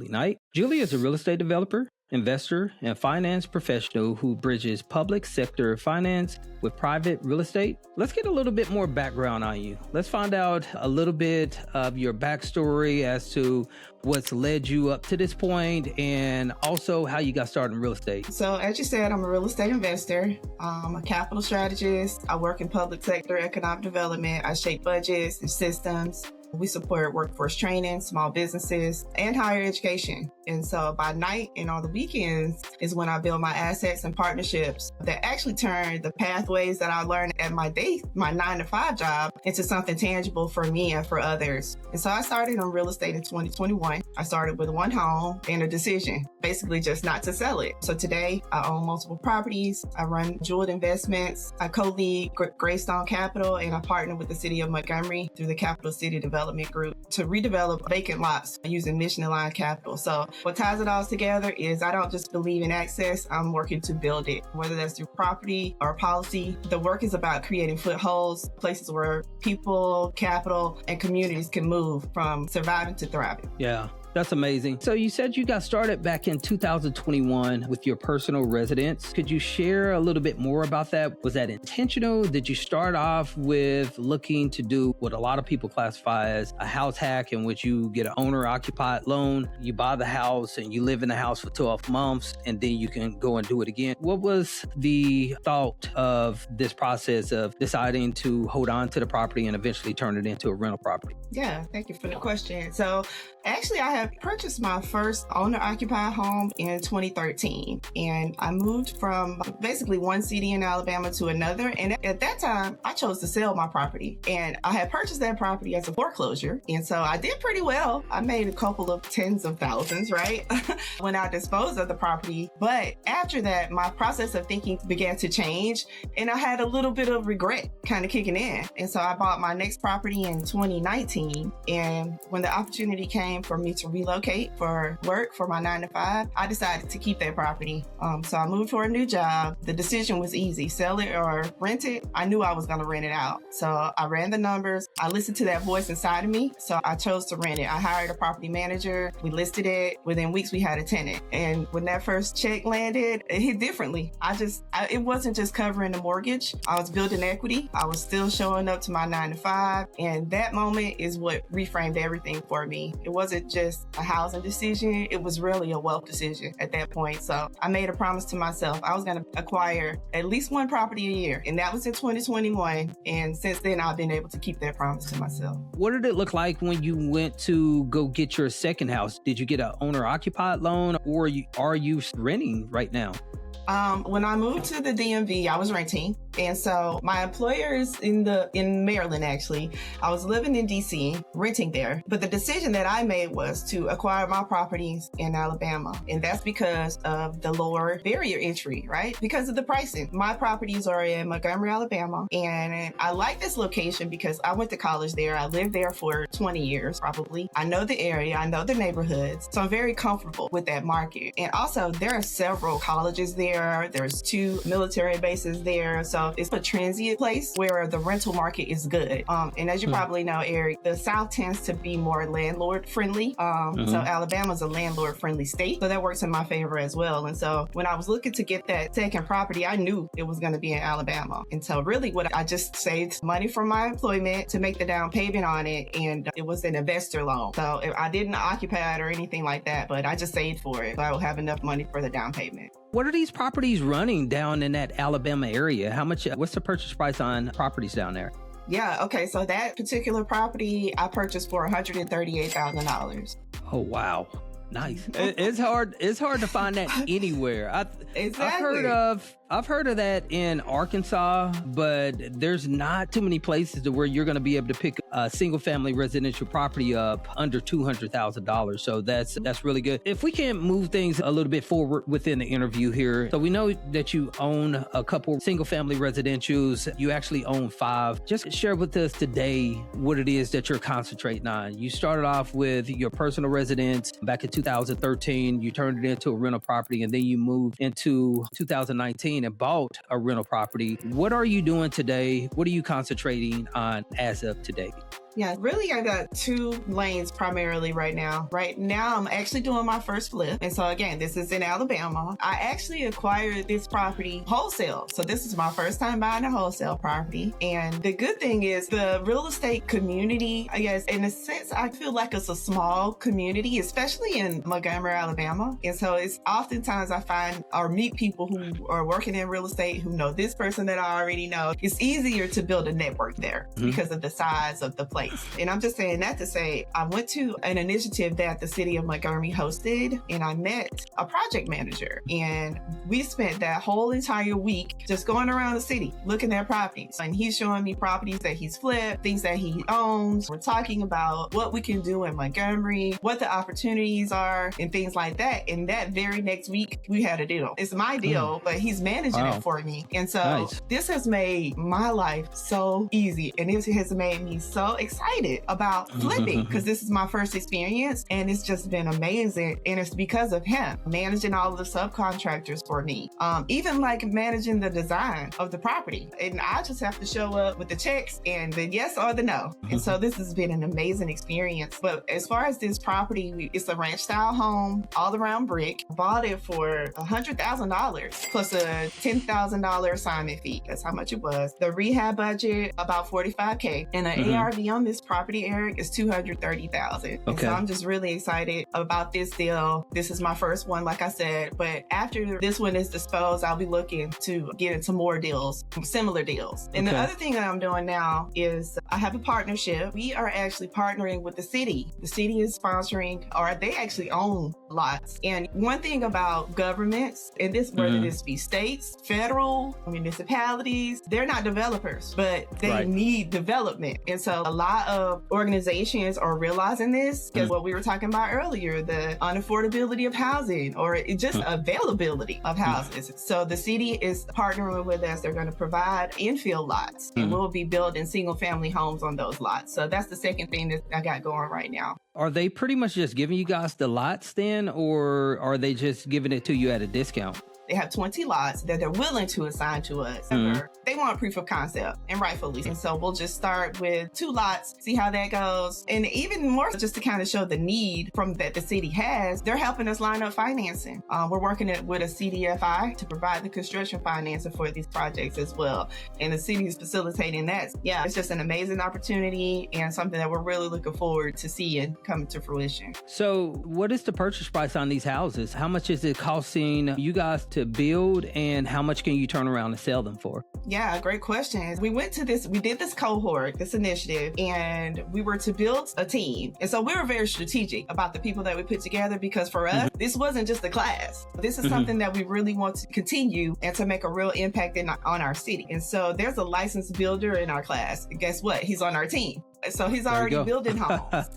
Night. Julie is a real estate developer, investor, and finance professional who bridges public sector finance with private real estate. Let's get a little bit more background on you. Let's find out a little bit of your backstory as to what's led you up to this point and also how you got started in real estate. So as you said, I'm a real estate investor. I'm a capital strategist. I work in public sector economic development. I shape budgets and systems. We support workforce training, small businesses, and higher education. And so by night and on the weekends is when I build my assets and partnerships that actually turn the pathways that I learned at my 9-to-5 job into something tangible for me and for others. And so I started in real estate in 2021. I started with one home and a decision, basically just not to sell it. So today I own multiple properties. I run Jeweled Investments. I co-lead Greystone Capital, and I partner with the city of Montgomery through the Capital City Development Group to redevelop vacant lots using mission-aligned capital. So what ties it all together is I don't just believe in access, I'm working to build it, whether that's through property or policy. The work is about creating footholds, places where people, capital, and communities can move from surviving to thriving. Yeah. That's amazing. So you said you got started back in 2021 with your personal residence. Could you share a little bit more about that? Was that intentional? Did you start off with looking to do what a lot of people classify as a house hack, in which you get an owner-occupied loan, you buy the house and you live in the house for 12 months and then you can go and do it again? What was the thought of this process of deciding to hold on to the property and eventually turn it into a rental property? Yeah, thank you for the question. So actually, I have purchased my first owner-occupied home in 2013, and I moved from basically one city in Alabama to another. And at that time, I chose to sell my property, and I had purchased that property as a foreclosure. And so I did pretty well. I made a couple of tens of thousands, right? When I disposed of the property. But after that, my process of thinking began to change, and I had a little bit of regret kind of kicking in. And so I bought my next property in 2019. And when the opportunity came for me to relocate for work for my 9-to-5, I decided to keep that property. So I moved for a new job. The decision was easy, sell it or rent it. I knew I was going to rent it out. So I ran the numbers. I listened to that voice inside of me. So I chose to rent it. I hired a property manager. We listed it. Within weeks, we had a tenant. And when that first check landed, it hit differently. It wasn't just covering the mortgage. I was building equity. I was still showing up to my 9-to-5. And that moment is what reframed everything for me. It wasn't just a housing decision. It was really a wealth decision at that point. So I made a promise to myself. I was going to acquire at least one property a year. And that was in 2021. And since then, I've been able to keep that promise to myself. What did it look like when you went to go get your second house? Did you get an owner-occupied loan, or are you renting right now? When I moved to the DMV, I was renting. And so my employer is in Maryland, actually. I was living in DC, renting there. But the decision that I made was to acquire my properties in Alabama. And that's because of the lower barrier entry, right? Because of the pricing. My properties are in Montgomery, Alabama. And I like this location because I went to college there. I lived there for 20 years, probably. I know the area. I know the neighborhoods. So I'm very comfortable with that market. And also, there are several colleges there. There's 2 military bases there. So it's a transient place where the rental market is good. And as you probably know, Eric, the South tends to be more landlord friendly. So Alabama's a landlord friendly state. So that works in my favor as well. And so when I was looking to get that second property, I knew it was going to be in Alabama. And so really I just saved money from my employment to make the down payment on it. And it was an investor loan. So I didn't occupy it or anything like that, but I just saved for it. So I will have enough money for the down payment. What are these properties running down in that Alabama area? What's the purchase price on properties down there? Yeah, okay. So that particular property I purchased for $138,000. Oh, wow. Nice. It's hard to find that anywhere. Exactly. I've heard of that in Arkansas, but there's not too many places to where you're going to be able to pick a single family residential property up under $200,000. So that's really good. If we can move things a little bit forward within the interview here. So we know that you own a couple single family residentials. You actually own 5. Just share with us today what it is that you're concentrating on. You started off with your personal residence back in 2013. You turned it into a rental property, and then you moved into 2019 and bought a rental property. What are you doing today? What are you concentrating on as of today? Yeah, really, I got two lanes primarily right now. Right now, I'm actually doing my first flip. And so again, this is in Alabama. I actually acquired this property wholesale. So this is my first time buying a wholesale property. And the good thing is the real estate community, I guess, in a sense, I feel like it's a small community, especially in Montgomery, Alabama. And so it's oftentimes I find or meet people who are working in real estate who know this person that I already know. It's easier to build a network there because of the size of the place. And I'm just saying that to say, I went to an initiative that the city of Montgomery hosted, and I met a project manager. And we spent that whole entire week just going around the city, looking at properties. And he's showing me properties that he's flipped, things that he owns. We're talking about what we can do in Montgomery, what the opportunities are, and things like that. And that very next week, we had a deal. It's my deal, but he's managing it for me. And so this has made my life so easy. And it has made me so excited about flipping because this is my first experience and it's just been amazing. And it's because of him managing all of the subcontractors for me, even like managing the design of the property. And I just have to show up with the checks and the yes or the no. And so this has been an amazing experience. But as far as this property, it's a ranch style home, all around brick. Bought it for $100,000 plus a $10,000 assignment fee. That's how much it was. The rehab budget, about $45K. And the ARV on this property, Eric, is $230,000. Okay. So I'm just really excited about this deal. This is my first one, like I said, but after this one is disposed, I'll be looking to get into more deals, similar deals. And the other thing that I'm doing now is I have a partnership. We are actually partnering with the city. The city is sponsoring, or they actually own lots. And one thing about governments, and this, whether this be states, federal, municipalities, they're not developers, but they need development. And so a lot of organizations are realizing this because what we were talking about earlier, the unaffordability of housing or just availability of houses. So the city is partnering with us. They're going to provide infill lots and we'll be building single family homes on those lots. So that's the second thing that I got going right now. Are they pretty much just giving you guys the lots then, or are they just giving it to you at a discount? They have 20 lots that they're willing to assign to us. They want proof of concept, and rightfully. And so we'll just start with 2 lots, see how that goes. And even more just to kind of show the need from that the city has, they're helping us line up financing. We're working with a CDFI to provide the construction financing for these projects as well. And the city is facilitating that. Yeah, it's just an amazing opportunity and something that we're really looking forward to seeing come to fruition. So what is the purchase price on these houses? How much is it costing you guys to build, and how much can you turn around and sell them for? Yeah, great question. We did this cohort, this initiative, and we were to build a team. And so we were very strategic about the people that we put together because for us, this wasn't just a class. This is something that we really want to continue and to make a real impact on our city. And so there's a licensed builder in our class. And guess what? He's on our team. So he's already building homes.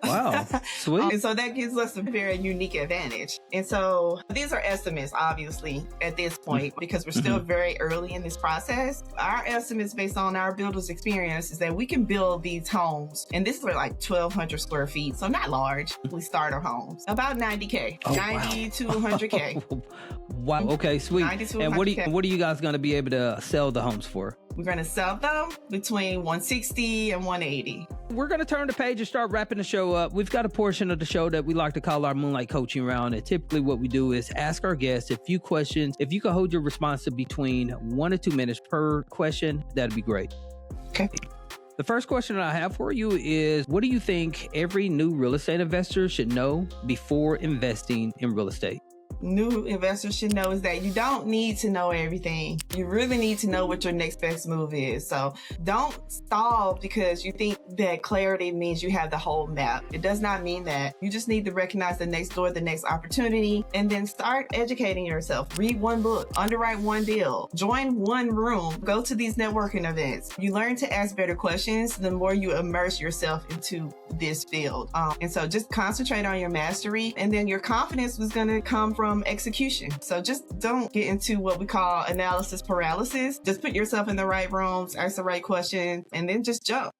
Wow, sweet. And so that gives us a very unique advantage. And so these are estimates, obviously, at this point, because we're still very early in this process. Our estimates based on our builder's experience is that we can build these homes, and this is like 1,200 square feet, so not large. We starter homes, about 90K, 90 to 100K. Wow, okay, sweet. 90 to and 100K. what are you guys going to be able to sell the homes for? We're going to sell them between 160 and 180. We're going to turn the page and start wrapping the show up. We've got a portion of the show that we like to call our Moonlight Coaching Round. And typically what we do is ask our guests a few questions. If you could hold your response to between 1 to 2 minutes per question, that'd be great. Okay. The first question that I have for you is, what do you think every new real estate investor should know before investing in real estate? New investors should know is that you don't need to know everything. You really need to know what your next best move is. So don't stall because you think that clarity means you have the whole map. It does not mean that. You just need to recognize the next door, the next opportunity, and then start educating yourself. Read one book, underwrite one deal, join one room, go to these networking events. You learn to ask better questions the more you immerse yourself into this field. And so just concentrate on your mastery, and then your confidence is going to come from execution. So just don't get into what we call analysis paralysis. Just put yourself in the right rooms, ask the right questions, and then just jump.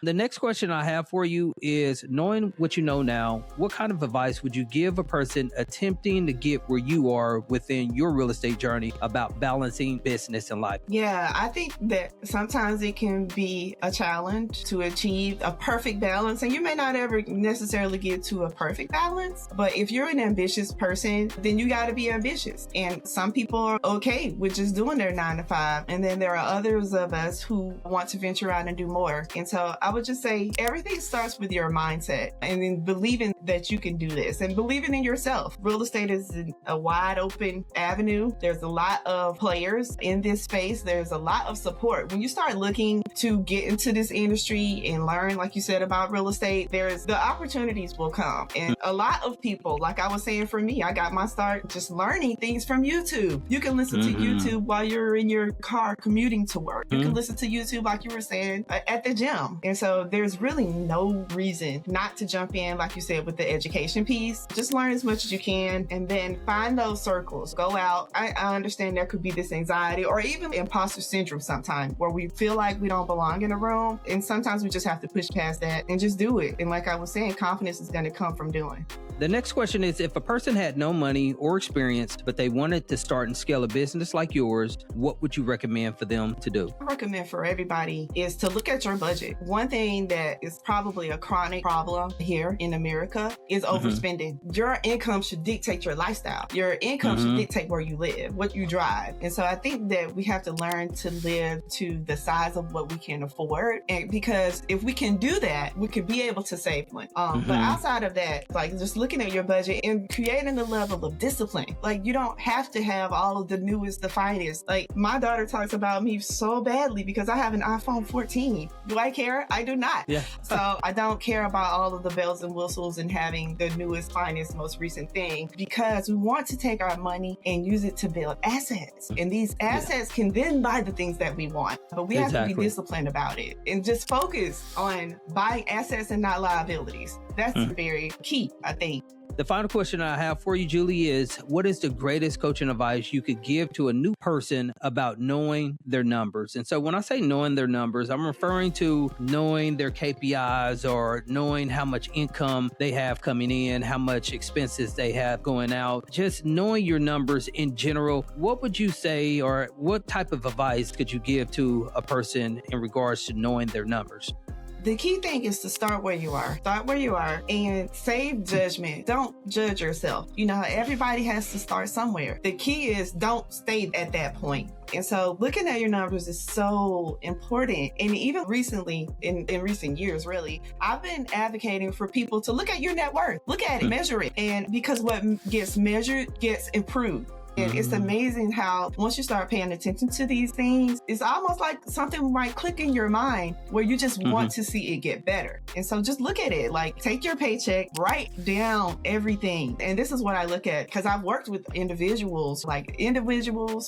The next question I have for you is, knowing what you know now, what kind of advice would you give a person attempting to get where you are within your real estate journey about balancing business and life? Yeah, I think that sometimes it can be a challenge to achieve a perfect balance, and you may not ever necessarily get to a perfect balance, but if you're an ambitious person, then you got to be ambitious. And some people are okay with just doing their 9 to 5, and then there are others of us who want to venture out and do more. And so I would just say everything starts with your mindset, and then believing that you can do this and believing in yourself. Real estate is a wide open avenue. There's a lot of players in this space. There's a lot of support. When you start looking to get into this industry and learn, like you said, about real estate, the opportunities will come. And a lot of people, like I was saying, for me, I got my start just learning things from YouTube. You can listen to YouTube while you're in your car commuting to work. You can listen to YouTube, like you were saying, at the gym. And so there's really no reason not to jump in, like you said, with the education piece. Just learn as much as you can and then find those circles. Go out. I understand there could be this anxiety or even imposter syndrome sometimes where we feel like we don't belong in a room. And sometimes we just have to push past that and just do it. And like I was saying, confidence is going to come from doing. The next question is, if a person had no money or experience, but they wanted to start and scale a business like yours, what would you recommend for them to do? I recommend for everybody is to look at your budget. One thing that is probably a chronic problem here in America is overspending. Your income should dictate your lifestyle. Your income should dictate where you live, what you drive. And so I think that we have to learn to live to the size of what we can afford. And because if we can do that, we could be able to save money. But outside of that, like just looking at your budget and creating a level of discipline. Like you don't have to have all of the newest, the finest. Like my daughter talks about me so badly because I have an iPhone 14. Do I care? I do not. Yeah. So I don't care about all of the bells and whistles and having the newest, finest, most recent thing, because we want to take our money and use it to build assets. And these assets can then buy the things that we want. But we have to be disciplined about it and just focus on buying assets and not liabilities. That's very key, I think. The final question I have for you, Julie, is what is the greatest coaching advice you could give to a new person about knowing their numbers? And so when I say knowing their numbers, I'm referring to knowing their KPIs or knowing how much income they have coming in, how much expenses they have going out, just knowing your numbers in general. What would you say, or what type of advice could you give to a person in regards to knowing their numbers? The key thing is to start where you are. Start where you are and save judgment. Don't judge yourself. You know, everybody has to start somewhere. The key is don't stay at that point. And so looking at your numbers is so important. And even recently, in recent years, really, I've been advocating for people to look at your net worth. Look at it, measure it. And because what gets measured gets improved. And it's amazing how once you start paying attention to these things, it's almost like something might click in your mind where you just want to see it get better. And so just look at it, like take your paycheck, write down everything. And this is what I look at because I've worked with individuals,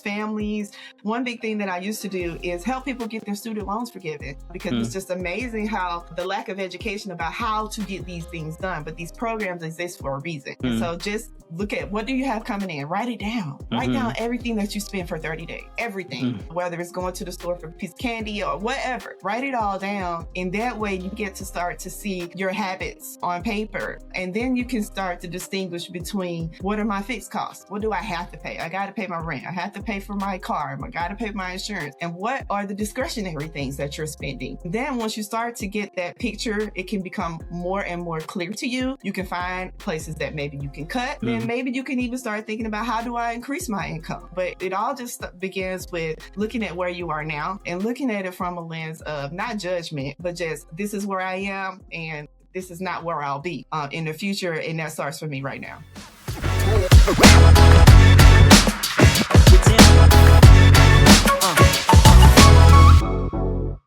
families. One big thing that I used to do is help people get their student loans forgiven because it's just amazing how the lack of education about how to get these things done. But these programs exist for a reason. And so just look at what do you have coming in, write it down. Write down everything that you spend for 30 days, everything, whether it's going to the store for a piece of candy or whatever. Write it all down. And that way you get to start to see your habits on paper. And then you can start to distinguish between what are my fixed costs? What do I have to pay? I got to pay my rent. I have to pay for my car. I got to pay my insurance. And what are the discretionary things that you're spending? Then once you start to get that picture, it can become more and more clear to you. You can find places that maybe you can cut. Then maybe you can even start thinking about how do I increase my income? But it all just begins with looking at where you are now and looking at it from a lens of not judgment, but just this is where I am and this is not where I'll be in the future. And that starts for me right now.